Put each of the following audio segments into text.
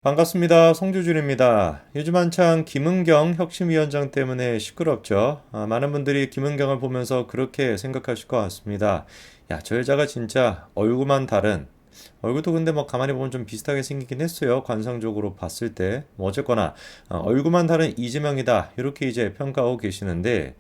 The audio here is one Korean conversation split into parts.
반갑습니다. 송주준입니다. 요즘 한창 김은경 혁신위원장 때문에 시끄럽죠. 많은 분들이 김은경을 보면서 그렇게 생각하실 것 같습니다. 야, 저 여자가 진짜 얼굴만 다른, 얼굴도 근데 뭐 가만히 보면 좀 비슷하게 생기긴 했어요. 관상적으로 봤을 때. 뭐 어쨌거나, 얼굴만 다른 이재명이다. 이렇게 이제 평가하고 계시는데,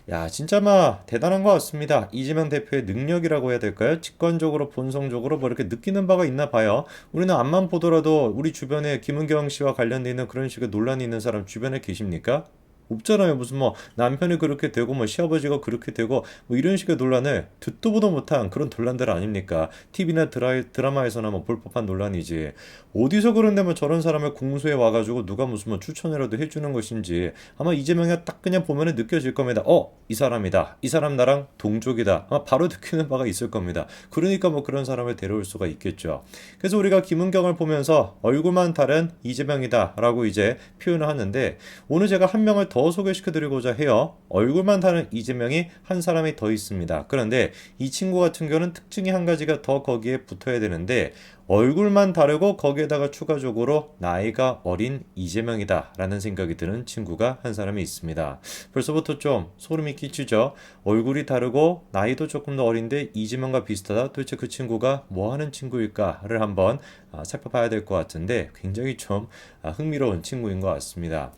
야, 진짜 막 대단한 것 같습니다. 이재명 대표의 능력이라고 해야 될까요? 직관적으로, 본성적으로 뭐 이렇게 느끼는 바가 있나 봐요. 우리는 앞만 보더라도 우리 주변에 김은경 씨와 관련돼 있는 그런 식의 논란이 있는 사람 주변에 계십니까? 없잖아요. 무슨 뭐 남편이 그렇게 되고 뭐 시아버지가 그렇게 되고 뭐 이런 식의 논란을 듣도 보도 못한 그런 논란들 아닙니까? TV나 드라마에서나 뭐 볼 법한 논란이지. 어디서 그런데 뭐 저런 사람을 공수해 와가지고 누가 무슨 뭐 추천이라도 해주는 것인지 아마 이재명이 딱 그냥 보면은 느껴질 겁니다. 이 사람이다. 이 사람 나랑 동족이다. 아마 바로 느끼는 바가 있을 겁니다. 그러니까 뭐 그런 사람을 데려올 수가 있겠죠. 그래서 우리가 김은경을 보면서 얼굴만 다른 이재명이다라고 이제 표현을 하는데 오늘 제가 한 명을 더 소개시켜드리고자 해요. 얼굴만 다른 이재명이 한 사람이 더 있습니다. 그런데 이 친구 같은 경우는 특징이 한 가지가 더 거기에 붙어야 되는데 얼굴만 다르고 거기에다가 추가적으로 나이가 어린 이재명이다 라는 생각이 드는 친구가 한 사람이 있습니다. 벌써부터 좀 소름이 끼치죠. 얼굴이 다르고 나이도 조금 더 어린데 이재명과 비슷하다. 도대체 그 친구가 뭐 하는 친구일까를 한번 살펴봐야 될 것 같은데 굉장히 좀 흥미로운 친구인 것 같습니다.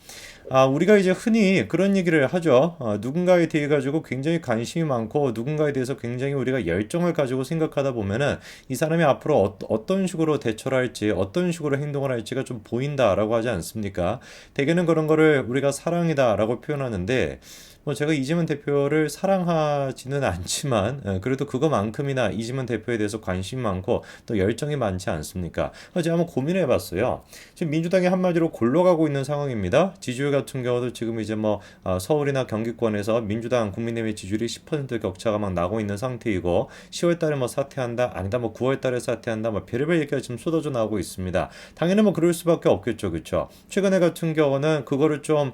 우리가 이제 흔히 그런 얘기를 하죠. 누군가에 대해 가지고 굉장히 관심이 많고 누군가에 대해서 굉장히 우리가 열정을 가지고 생각하다 보면은 이 사람이 앞으로 어떤 식으로 대처를 할지 어떤 식으로 행동을 할지가 좀 보인다라고 하지 않습니까? 대개는 그런 거를 우리가 사랑이다라고 표현하는데 뭐 제가 이재명 대표를 사랑하지는 않지만 그래도 그거만큼이나 이재명 대표에 대해서 관심이 많고 또 열정이 많지 않습니까? 제가 한번 고민해 봤어요. 지금 민주당이 한마디로 골러가고 있는 상황입니다. 지지율 같은 경우도 지금 이제 뭐 서울이나 경기권에서 민주당 국민의힘 지지율이 10% 격차가 막 나고 있는 상태이고 10월 달에 뭐 사퇴한다 아니다 뭐 9월 달에 사퇴한다 뭐 별의별 얘기가 지금 쏟아져 나오고 있습니다. 당연히 뭐 그럴 수밖에 없겠죠. 그렇죠? 최근에 같은 경우는 그거를 좀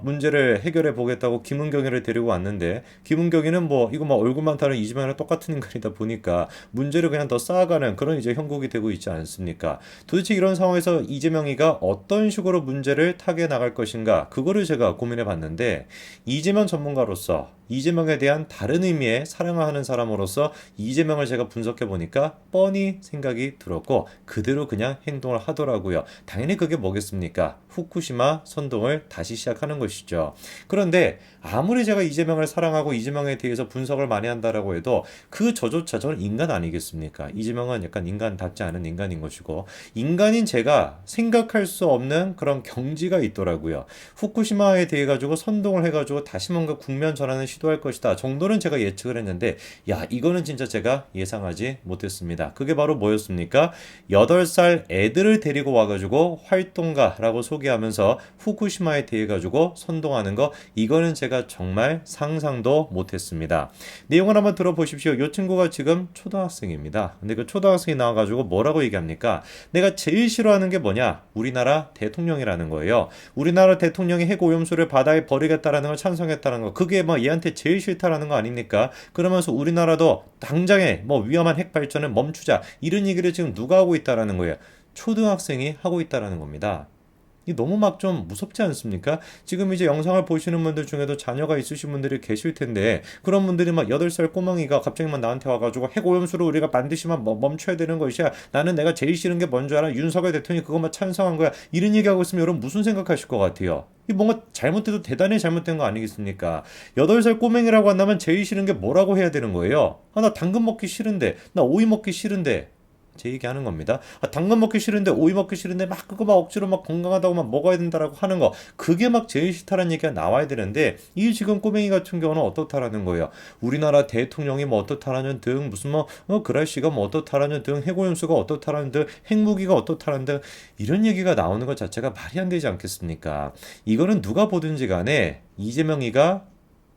문제를 해결해 보겠다고 김은경이를 데리고 왔는데 김은경이는 뭐 이거 뭐 얼굴만 다른 이재명이랑 똑같은 인간이다 보니까 문제를 그냥 더 쌓아가는 그런 이제 형국이 되고 있지 않습니까? 도대체 이런 상황에서 이재명이가 어떤 식으로 문제를 타개 나갈 것인가 그거를 제가 고민해 봤는데 이재명 전문가로서 이재명에 대한 다른 의미의 사랑하는 사람으로서 이재명을 제가 분석해 보니까 뻔히 생각이 들었고 그대로 그냥 행동을 하더라고요. 당연히 그게 뭐겠습니까? 후쿠시마 선동을 다시 시작하는 것이죠. 그런데 아무리 제가 이재명을 사랑하고 이재명에 대해서 분석을 많이 한다라고 해도 그 저조차 저는 인간 아니겠습니까? 이재명은 약간 인간답지 않은 인간인 것이고 인간인 제가 생각할 수 없는 그런 경지가 있더라고요. 후쿠시마에 대해 가지고 선동을 해가지고 다시 뭔가 국면 전환을 시도할 것이다 정도는 제가 예측을 했는데 야 이거는 진짜 제가 예상하지 못했습니다. 그게 바로 뭐였습니까? 8살 애들을 데리고 와가지고 활동가라고 소개하면서 후쿠시마에 대해 가지고 선동하는 거 이거는 제가 정말 상상도 못했습니다. 내용을 한번 들어보십시오. 이 친구가 지금 초등학생입니다. 근데 그 초등학생이 나와가지고 뭐라고 얘기합니까? 내가 제일 싫어하는 게 뭐냐? 우리나라 대통령이라는 거예요. 우리나라 대통령이 핵오염수를 바다에 버리겠다라는 걸 찬성했다는 거. 그게 뭐 얘한테 제일 싫다라는 거 아닙니까? 그러면서 우리나라도 당장에 뭐 위험한 핵 발전을 멈추자. 이런 얘기를 지금 누가 하고 있다라는 거예요. 초등학생이 하고 있다라는 겁니다. 이 너무 막 좀 무섭지 않습니까? 지금 이제 영상을 보시는 분들 중에도 자녀가 있으신 분들이 계실 텐데 그런 분들이 막 8살 꼬맹이가 갑자기 막 나한테 와가지고 핵오염수를 우리가 반드시만 멈춰야 되는 것이야. 나는 내가 제일 싫은 게 뭔지 알아? 윤석열 대통령이 그것만 찬성한 거야. 이런 얘기하고 있으면 여러분 무슨 생각하실 것 같아요? 이 뭔가 잘못해도 대단히 잘못된 거 아니겠습니까? 8살 꼬맹이라고 한다면 제일 싫은 게 뭐라고 해야 되는 거예요? 나 당근 먹기 싫은데, 나 오이 먹기 싫은데, 제 얘기하는 겁니다. 당근 먹기 싫은데 오이 먹기 싫은데 막 그거 막 억지로 막 건강하다고 막 먹어야 된다라고 하는 거 그게 막 제일 싫다는 얘기가 나와야 되는데 이 지금 꼬맹이 같은 경우는 어떻다라는 거예요. 우리나라 대통령이 뭐 어떻다라는 등 무슨 뭐 그랄씨가 뭐 어떻다라는 등 핵오염수가 어떻다라는 등 핵무기가 어떻다라는 등 이런 얘기가 나오는 것 자체가 말이 안 되지 않겠습니까? 이거는 누가 보든지 간에 이재명이가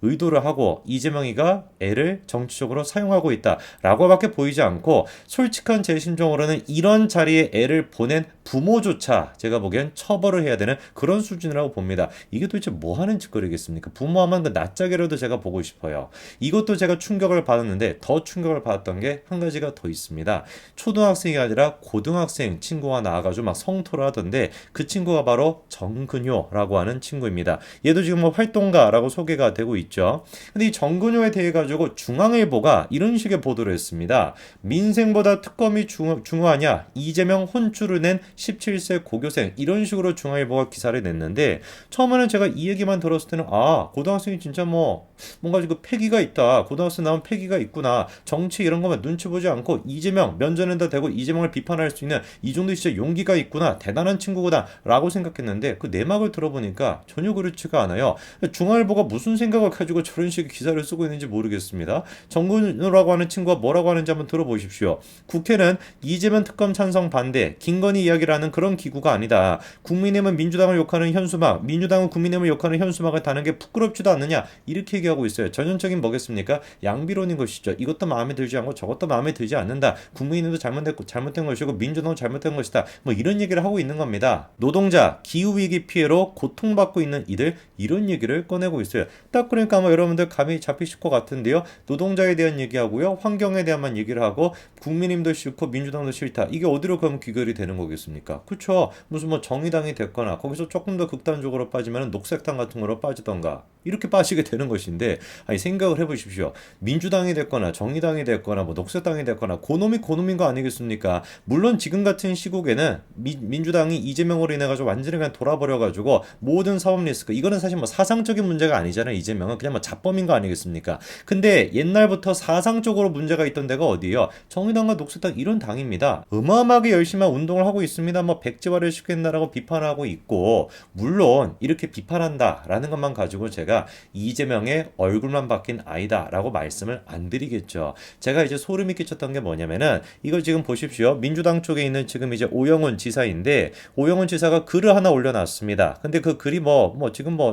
의도를 하고 이재명이가 애를 정치적으로 사용하고 있다라고밖에 보이지 않고 솔직한 제 심정으로는 이런 자리에 애를 보낸 부모조차 제가 보기엔 처벌을 해야 되는 그런 수준이라고 봅니다. 이게 도대체 뭐 하는 짓거리겠습니까? 부모하면 그 낯짝이라도 제가 보고 싶어요. 이것도 제가 충격을 받았는데 더 충격을 받았던 게 한 가지가 더 있습니다. 초등학생이 아니라 고등학생 친구가 나와가지고 막 성토를 하던데 그 친구가 바로 정근효라고 하는 친구입니다. 얘도 지금 뭐 활동가라고 소개가 되고 있죠. 근데 이 정근효에 대해 가지고 중앙일보가 이런 식의 보도를 했습니다. 민생보다 특검이 중요하냐? 이재명 혼쭐을 낸 17세 고교생 이런 식으로 중앙일보가 기사를 냈는데 처음에는 제가 이 얘기만 들었을 때는 아 고등학생이 진짜 뭐 뭔가 지금 패기가 있다. 고등학생 나온 패기가 있구나. 정치 이런 거만 눈치 보지 않고 이재명 면전에다 대고 이재명을 비판할 수 있는 이 정도 진짜 용기가 있구나. 대단한 친구구나. 라고 생각했는데 그 내막을 들어보니까 전혀 그렇지가 않아요. 중앙일보가 무슨 생각을 가지고 저런 식의 기사를 쓰고 있는지 모르겠습니다. 정근우라고 하는 친구가 뭐라고 하는지 한번 들어보십시오. 국회는 이재명 특검 찬성 반대, 김건희 이야기를 하는 그런 기구가 아니다. 국민의힘은 민주당을 욕하는 현수막, 민주당은 국민의힘을 욕하는 현수막을 다는 게 부끄럽지도 않느냐 이렇게 얘기하고 있어요. 전형적인 뭐겠습니까? 양비론인 것이죠. 이것도 마음에 들지 않고 저것도 마음에 들지 않는다. 국민의힘도 잘못된 것이고 민주당도 잘못된 것이다. 뭐 이런 얘기를 하고 있는 겁니다. 노동자, 기후위기 피해로 고통받고 있는 이들 이런 얘기를 꺼내고 있어요. 딱 그러니까 아마 여러분들 감이 잡히실 것 같은데요. 노동자에 대한 얘기하고요. 환경에 대한만 얘기를 하고 국민의힘도 싫고 민주당도 싫다. 이게 어디로 그럼 귀결이 되는 거겠습니까? 그렇죠. 무슨 뭐 정의당이 됐거나 거기서 조금 더 극단적으로 빠지면 녹색당 같은 거로 빠지던가 이렇게 빠지게 되는 것인데 아니 생각을 해보십시오. 민주당이 됐거나 정의당이 됐거나 뭐 녹색당이 됐거나 고놈이 고놈인 거 아니겠습니까? 물론 지금 같은 시국에는 민주당이 이재명으로 인해 가지고 완전히 그냥 돌아버려 가지고 모든 사법 리스크 이거는 사실 뭐 사상적인 문제가 아니잖아요. 이재명은 그냥 뭐 잡범인 거 아니겠습니까? 근데 옛날부터 사상적으로 문제가 있던 데가 어디예요? 정의당과 녹색당 이런 당입니다. 어마어마하게 열심히 운동을 하고 있습니다. 뭐 백지화를 시켰나라고 비판하고 있고 물론 이렇게 비판한다라는 것만 가지고 제가 이재명의 얼굴만 바뀐 아이다라고 말씀을 안 드리겠죠. 제가 이제 소름이 끼쳤던 게 뭐냐면은 이걸 지금 보십시오. 민주당 쪽에 있는 지금 이제 오영훈 지사인데 오영훈 지사가 글을 하나 올려놨습니다. 근데 그 글이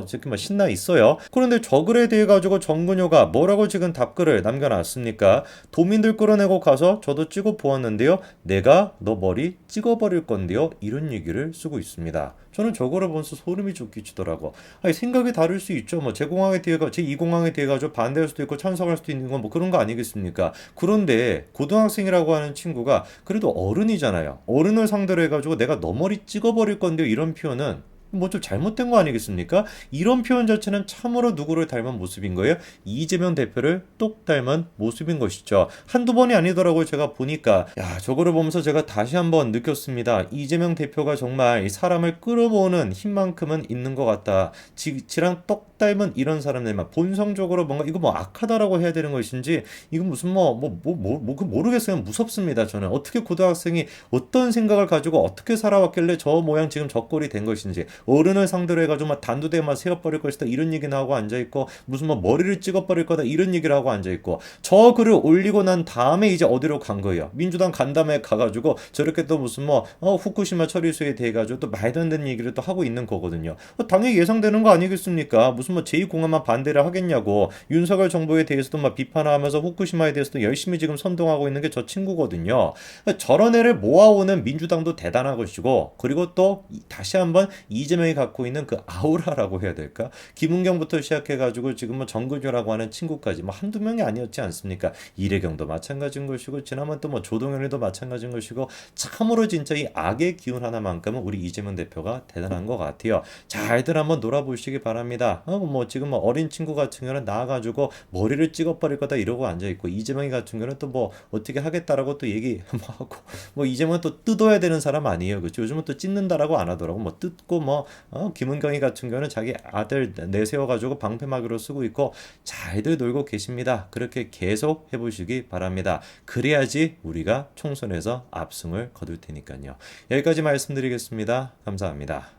지금 신나 있어요. 그런데 저 글에 대해 가지고 정근효가 뭐라고 지금 답글을 남겨놨습니까? 도민들 끌어내고 가서 저도 찍어 보았는데요. 내가 너 머리 찍어버릴 건데요. 이런 얘기를 쓰고 있습니다. 저는 저거를 보면서 소름이 좀 끼치더라고. 아니, 생각이 다를 수 있죠. 뭐 제2공항에 대해 가지고 반대할 수도 있고 찬성할 수도 있는 건 뭐 그런 거 아니겠습니까? 그런데 고등학생이라고 하는 친구가 그래도 어른이잖아요. 어른을 상대로 해가지고 내가 너 머리 찍어버릴 건데요. 이런 표현은 뭐 좀 잘못된 거 아니겠습니까? 이런 표현 자체는 참으로 누구를 닮은 모습인 거예요? 이재명 대표를 똑 닮은 모습인 것이죠. 한두 번이 아니더라고요. 제가 보니까 야 저거를 보면서 제가 다시 한번 느꼈습니다. 이재명 대표가 정말 이 사람을 끌어모으는 힘만큼은 있는 것 같다. 지랑 똑 닮은 이런 사람들만 본성적으로 뭔가 이거 뭐 악하다라고 해야 되는 것인지 이거 무슨 모르겠어요. 무섭습니다. 저는 어떻게 고등학생이 어떤 생각을 가지고 어떻게 살아왔길래 저 모양 지금 저 꼴이 된 것인지 어른을 상대로 해가지고 막 단두대에 막 세워버릴 것이다 이런 얘기나 하고 앉아있고 무슨 뭐 머리를 찍어버릴 거다 이런 얘기를 하고 앉아있고 저 글을 올리고 난 다음에 이제 어디로 간 거예요. 민주당 간담회 가가지고 저렇게 또 무슨 후쿠시마 처리수에 대해 가지고 또 말도 안 되는 얘기를 또 하고 있는 거거든요. 당연히 예상되는 거 아니겠습니까? 무슨 제2공항만 반대를 하겠냐고 윤석열 정부에 대해서도 막 비판하면서 후쿠시마에 대해서도 열심히 지금 선동하고 있는 게 저 친구거든요. 저런 애를 모아오는 민주당도 대단한 것이고 그리고 또 다시 한번 이재명이 갖고 있는 그 아우라라고 해야 될까? 김은경부터 시작해가지고 지금 정근효라고 하는 친구까지 한두 명이 아니었지 않습니까? 이래경도 마찬가지인 것이고 지난번 또 조동현이도 마찬가지인 것이고 참으로 진짜 이 악의 기운 하나만큼은 우리 이재명 대표가 대단한 것 같아요. 잘들 한번 놀아보시기 바랍니다. 지금 어린 친구 같은 경우는 나와가지고 머리를 찍어버릴 거다 이러고 앉아있고 이재명이 같은 경우는 또 어떻게 하겠다라고 또 얘기하고 이재명은 또 뜯어야 되는 사람 아니에요. 그렇죠? 요즘은 또 찢는다라고 안 하더라고. 뜯고 김은경이 같은 경우는 자기 아들 내세워가지고 방패막이로 쓰고 있고 잘들 놀고 계십니다. 그렇게 계속 해보시기 바랍니다. 그래야지 우리가 총선에서 압승을 거둘 테니까요. 여기까지 말씀드리겠습니다. 감사합니다.